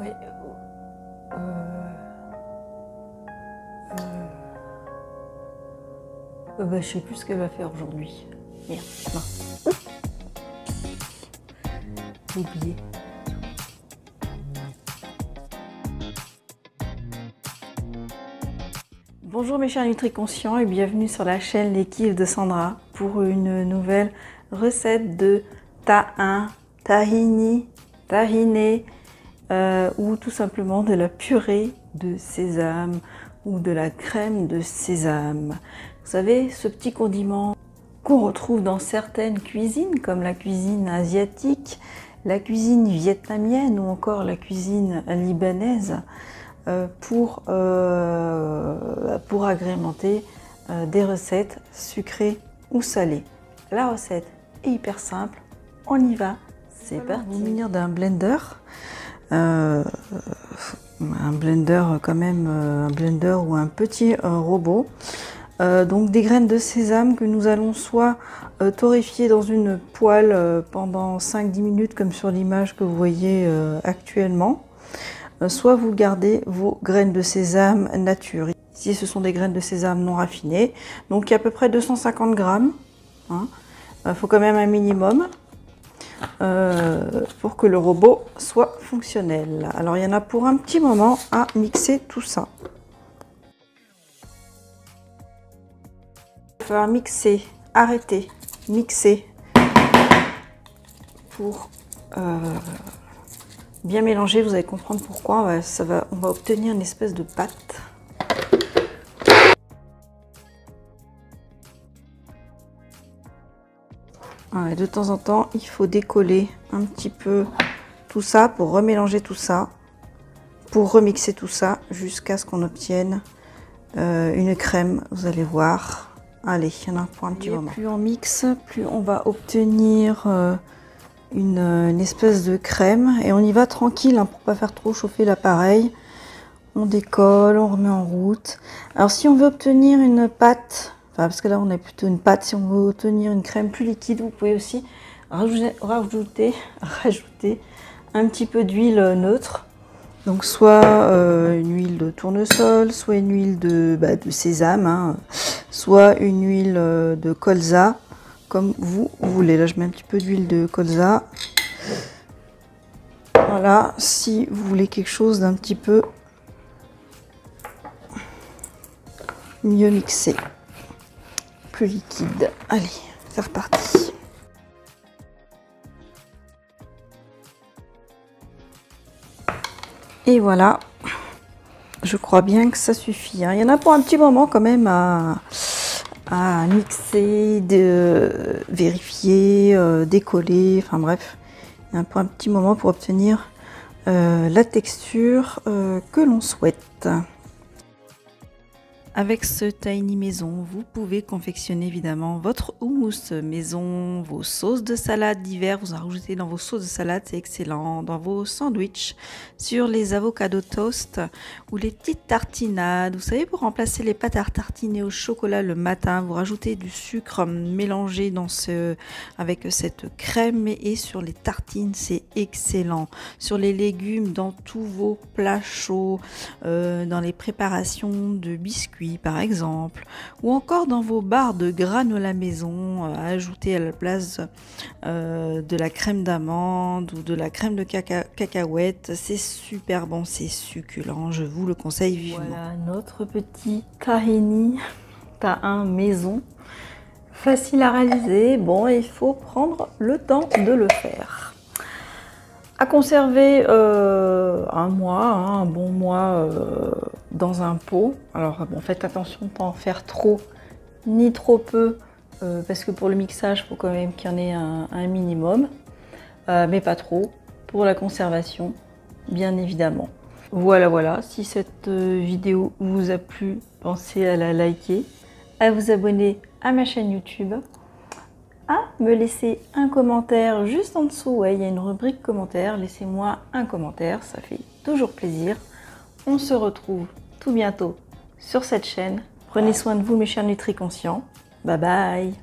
Ouais. Je sais plus ce qu'elle va faire aujourd'hui. Merde, non. J'ai oublié. Bonjour mes chers NutriConscients et bienvenue sur la chaîne Les Kiffs de Sandra pour une nouvelle recette de tahini, ou tout simplement de la purée de sésame ou de la crème de sésame. Vous savez, ce petit condiment qu'on retrouve dans certaines cuisines comme la cuisine asiatique, la cuisine vietnamienne ou encore la cuisine libanaise pour agrémenter des recettes sucrées ou salées. La recette est hyper simple, on y va, c'est parti. On va munir d'un blender, un blender quand même, un blender ou un petit robot. Donc des graines de sésame que nous allons soit torréfier dans une poêle pendant 5-10 minutes comme sur l'image que vous voyez actuellement, soit vous gardez vos graines de sésame nature. Ici ce sont des graines de sésame non raffinées, donc il y a à peu près 250 grammes. Faut quand même un minimum pour que le robot soit fonctionnel. Alors il y en a pour un petit moment à mixer tout ça. Il va falloir mixer, arrêter, mixer pour bien mélanger. Vous allez comprendre pourquoi. On va obtenir une espèce de pâte. Voilà, de temps en temps, il faut décoller un petit peu tout ça pour remélanger tout ça, pour remixer tout ça jusqu'à ce qu'on obtienne une crème. Vous allez voir. Allez, il y en a pour un petit moment. Plus on mixe, plus on va obtenir une espèce de crème. Et on y va tranquille hein, pour ne pas faire trop chauffer l'appareil. On décolle, on remet en route. Alors si on veut obtenir une pâte, parce que là on a plutôt une pâte, si on veut obtenir une crème plus liquide, vous pouvez aussi rajouter un petit peu d'huile neutre. Donc soit une huile de tournesol, soit une huile de sésame, hein, soit une huile de colza, comme vous voulez. Là je mets un petit peu d'huile de colza. Voilà, si vous voulez quelque chose d'un petit peu mieux mixé, plus liquide. Allez, c'est reparti. Et voilà, je crois bien que ça suffit. Hein. Il y en a pour un petit moment quand même à mixer, de vérifier, décoller, enfin bref. Il y en a pour un petit moment pour obtenir la texture que l'on souhaite. Avec ce tahini maison, vous pouvez confectionner évidemment votre houmous maison, vos sauces de salade d'hiver, vous en rajoutez dans vos sauces de salade, c'est excellent, dans vos sandwichs, sur les avocados toast ou les petites tartinades. Vous savez, pour remplacer les pâtes à tartiner au chocolat le matin, vous rajoutez du sucre mélangé avec cette crème et sur les tartines, c'est excellent. Sur les légumes, dans tous vos plats chauds, dans les préparations de biscuits, par exemple, ou encore dans vos barres de granola maison, ajouter à la place de la crème d'amande ou de la crème de cacahuète, c'est super bon, c'est succulent, je vous le conseille vivement. Voilà notre petit tahini maison, facile à réaliser. Bon, il faut prendre le temps de le faire. À conserver un mois, hein, un bon mois dans un pot. Alors bon, faites attention de ne pas en faire trop ni trop peu parce que pour le mixage, il faut quand même qu'il y en ait un minimum, mais pas trop pour la conservation, bien évidemment. Voilà, si cette vidéo vous a plu, pensez à la liker, à vous abonner à ma chaîne YouTube, à me laisser un commentaire juste en dessous. Ouais, il y a une rubrique commentaires, laissez-moi un commentaire, ça fait toujours plaisir. On se retrouve tout bientôt sur cette chaîne. Prenez soin de vous mes chers NutriConscients. Bye bye.